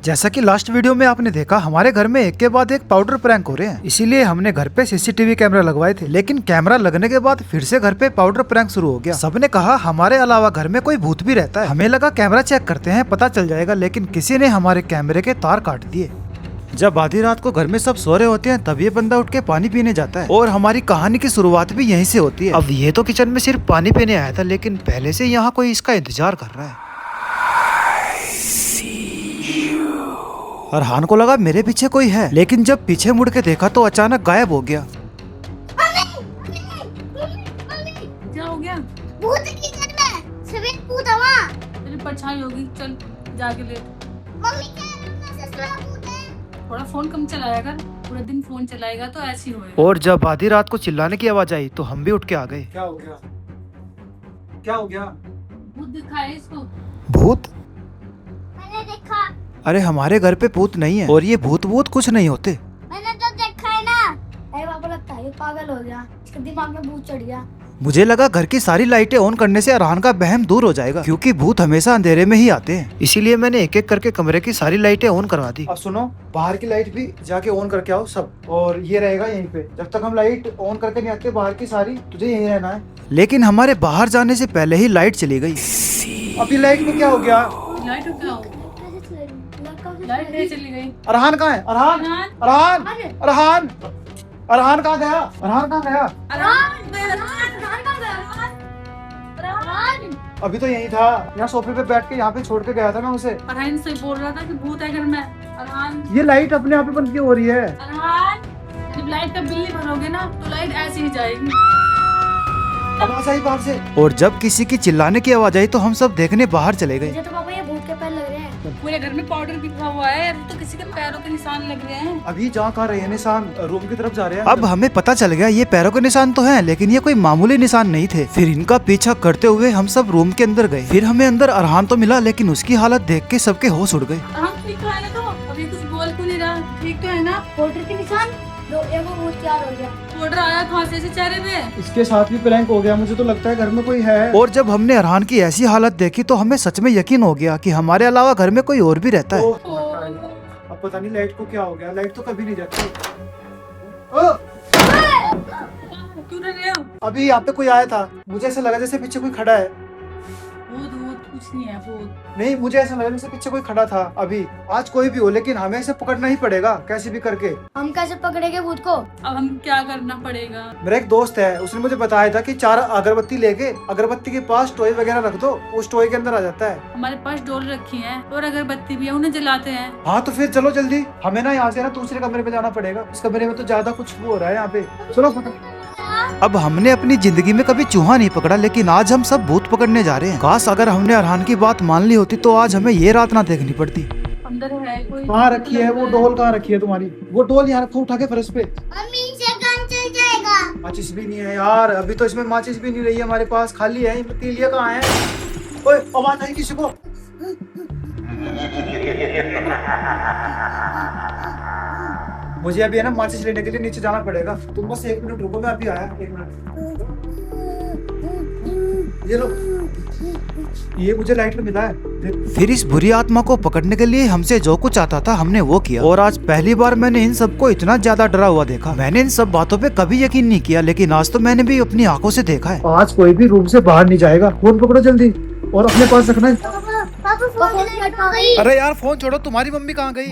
जैसा कि last video में आपने देखा, हमारे घर में एक के बाद एक पाउडर प्रैंक हो रहे हैं। इसीलिए हमने घर पे सीसीटीवी कैमरा लगवाए थे, लेकिन कैमरा लगने के बाद फिर से घर पे पाउडर प्रैंक शुरू हो गया। सबने कहा हमारे अलावा घर में कोई भूत भी रहता है। हमें लगा कैमरा चेक करते हैं, पता चल जाएगा, लेकिन किसी ने हमारे कैमरे के तार काट दिए। जब आधी रात को घर में सब सो रहे होते हैं तब ये बंदा उठ के पानी पीने जाता है और हमारी कहानी की शुरुआत भी यहीं से होती है। अब ये तो किचन में सिर्फ पानी पीने आया था, लेकिन पहले से यहाँ कोई इसका इंतजार कर रहा है। अरहान को लगा मेरे पीछे कोई है, लेकिन जब पीछे मुड़ के देखा तो अचानक गायब हो गया। क्या हो गया? भूत किचन में, सफेद भूत है वहाँ। तेरी परछाई होगी, चल जाके ले। मम्मी कह रही है ससुरा भूत है। थोड़ा फोन कम चलाया कर, पूरा दिन फोन चलाएगा तो ऐसे ही होएगा। और जब आधी रात को चिल्लाने की आवाज आई तो हम भी उठ के आ गए। क्या हो गया? क्या हो गया? भूत दिखाए इसको। भूत? मैंने देखा। अरे हमारे घर पे भूत नहीं है और ये भूत कुछ नहीं होते। मैंने तो देखा है ना। अरे पापा लगता है ये पागल हो गया, इसके दिमाग में भूत चढ़ गया। मुझे लगा घर की सारी लाइटें ऑन करने से अरहान का वहम दूर हो जाएगा, क्योंकि भूत हमेशा अंधेरे में ही आते हैं। इसीलिए मैंने एक एक करके कमरे की सारी लाइटें ऑन करवा दी। अब सुनो, बाहर की लाइट भी जाके ऑन करके आओ सब, और ये रहेगा यहीं पे। जब तक हम लाइट ऑन करके नहीं आते बाहर की सारी, तुझे यहीं रहना है। लेकिन हमारे बाहर जाने से पहले ही लाइट चली गई। अभी लाइट में क्या हो गया? लाइट क्या हो? लाइट नहीं चली गई। अरहान कहाँ है? अरहान, अरहान, अरहान, अरहान कहाँ गया? अरहान कहाँ गया? अभी तो यहीं था, यहाँ सोफे पे बैठ के यहाँ पे छोड़ के गया था मैं उसे। अरहान से बोल रहा था कि भूत है घर में। अरहान, ये लाइट अपने आप ही बंद क्यों हो रही है? अरहान, जब लाइट का बिल नहीं भरोगे ना तो लाइट ऐसे ही जाएगी। आवाज आई बाहर से। और जब किसी की चिल्लाने की आवाज आई तो हम सब देखने बाहर चले गए। मुझे तो पापा ये भूत के पैर लग रहे हैं। पूरे घर में पाउडर बिखरा हुआ है, तो किसी के पैरों के निशान लग रहे हैं। अभी जहाँ कहाँ रहे हैं निशान, रूम की तरफ जा रहे हैं। अब हमें पता चल गया ये पैरों के निशान तो हैं, लेकिन ये कोई मामूली निशान नहीं थे। फिर इनका पीछा करते हुए हम सब रूम के अंदर गए। फिर हमें अंदर अरहान तो मिला, लेकिन उसकी हालत देख के सबके होश उड़ गए। अरहान ठीक तो है ना? तो अभी कुछ बोल क्यों नहीं रहा? ठीक तो है ना? पाउडर के निशान दो, एगो भूत तैयार हो गया। पाउडर आया खांसी से चेहरे पे। इसके साथ भी प्रैंक हो गया। मुझे तो लगता है घर में कोई है। और जब हमने अरहान की ऐसी हालत देखी तो हमें सच में यकीन हो गया कि हमारे अलावा घर में कोई और भी रहता है। अब पता नहीं लाइट को क्या हो गया। लाइट तो कभी नहीं जाती। क्यों रह रहे हो? अभी यहाँ पे कोई आया था, मुझे ऐसा लगा जैसे पीछे कोई खड़ा है। भूत भूत कुछ नहीं है। भूत नहीं, मुझे ऐसा लगा जैसे पीछे कोई खड़ा था। अभी आज कोई भी हो, लेकिन हमें इसे पकड़ना ही पड़ेगा कैसे भी करके। हम कैसे पकड़ेंगे भूत को? अब हम क्या करना पड़ेगा? मेरा एक दोस्त है, उसने मुझे बताया था कि 4 अगरबत्ती लेके अगरबत्ती के पास टॉय वगैरह रख दो, उस टॉय के अंदर आ जाता है। हमारे पास डोल रखी है और अगरबत्ती भी है, उन्हें जलाते हैं। हाँ तो फिर चलो जल्दी, हमें ना यहाँ से ना दूसरे कमरे में जाना पड़ेगा। इस कमरे में तो ज्यादा कुछ वो हो रहा है यहाँ पे। चलो अब हमने अपनी जिंदगी में कभी चूहा नहीं पकड़ा, लेकिन आज हम सब भूत पकड़ने जा रहे हैं। काश अगर हमने अरहान की बात मान ली होती तो आज हमें ये रात ना देखनी पड़ती। अंदर है कोई? कहाँ रखी है वो डोल? कहाँ रखी है तुम्हारी वो डोल? यहाँ रखो उठा के फर्श पे। मम्मी से काम चल जाएगा। माचिस भी नहीं है यार, अभी तो इसमें माचिस भी नहीं रही है हमारे पास, खाली है। ये पतीलियाँ कहाँ है? ओए आवाज आई किसी को? मुझे अभी है ना माचिस लेने के लिए नीचे जाना पड़ेगा। तुम बस 1 मिनट रुको, मैं अभी आया। 1 मिनट। ये लो, ये मुझे लाइट में मिला है। फिर इस बुरी आत्मा को पकड़ने के लिए हमसे जो कुछ आता था हमने वो किया, और आज पहली बार मैंने इन सबको इतना ज्यादा डरा हुआ देखा। मैंने इन सब बातों पे कभी यकीन नहीं किया, लेकिन आज तो मैंने भी अपनी आंखों से देखा है। आज कोई भी रूम से बाहर नहीं जाएगा। फोन पकड़ो जल्दी और अपने पास रखना है। पापा फोन लटका गई। अरे यार फोन छोड़ो, तुम्हारी मम्मी कहाँ गई?